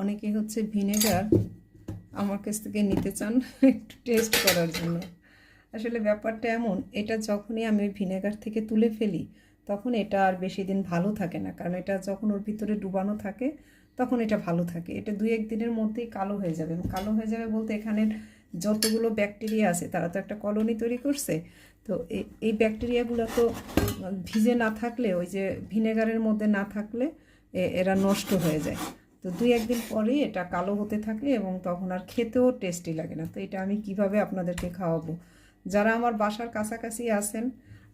অনেকে হচ্ছে ভিনেগার আমার কাছ থেকে নিতে চান একটু টেস্ট করার জন্য। আসলে ব্যাপারটা এমন, এটা যখনই আমি ভিনেগার থেকে তুলে ফেলি তখন এটা আর বেশি দিন ভালো থাকে না, কারণ এটা যখন ওর ভিতরে ডুবানো থাকে তখন এটা ভালো থাকে। এটা 2-1 দিনের মধ্যেই কালো হয়ে যাবে। কালো হয়ে যাবে বলতে এখানের যতগুলো ব্যাকটেরিয়া আছে তারা তো একটা কলোনি তৈরি করছে, তো এই ব্যাকটেরিয়াগুলো তো ভিজে না থাকলে, ওই যে ভিনেগারের মধ্যে না থাকলে এরা নষ্ট হয়ে যায়। তো 2-1 দিন পরেই এটা কালো হতে থাকে এবং তখন আর খেতেও টেস্টি লাগে না। তো এটা আমি কিভাবে আপনাদেরকে খাওয়াবো? যারা আমার বাসার কাছাকাছি আছেন,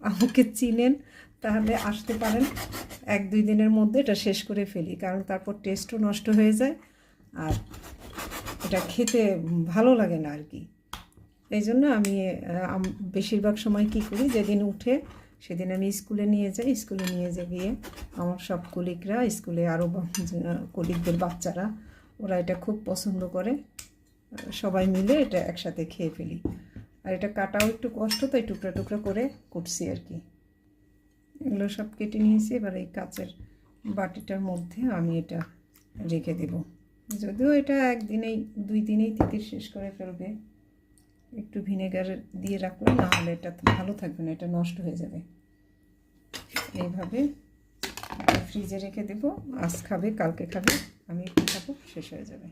আমাকে চিনেন, তাহলে আসতে পারেন। 1-2 দিনের মধ্যে এটা শেষ করে ফেলি, কারণ তারপর টেস্টও নষ্ট হয়ে যায় আর এটা খেতে ভালো লাগে না আর কি। এই জন্য আমি বেশিরভাগ সময় কী করি, যেদিন উঠে সেদিন আমি স্কুলে নিয়ে যাই। স্কুলে নিয়ে গিয়ে আমার সব কলিগরা, স্কুলে আরও কলিগদের বাচ্চারা, ওরা এটা খুব পছন্দ করে। সবাই মিলে এটা একসাথে খেয়ে ফেলি। আর এটা কাটাও একটু কষ্ট, তাই টুকরা টুকরা করে কুটছি আর কি। এগুলো সব কেটে নিয়েছি। এবার এই কাচের বাটিটার মধ্যে আমি এটা রেখে দেব। যদিও এটা 1 দিনেই 2 দিনেই তিতির শেষ করে ফেলবে। একটু ভিনেগার দিয়ে রাখলে না হলে এটা ভালো থাকবে না, এটা নষ্ট হয়ে যাবে। এইভাবে ফ্রিজে রেখে দেবো। আজ খাবে, কালকে খাবে, আমি একটু খাবো, শেষ হয়ে যাবে।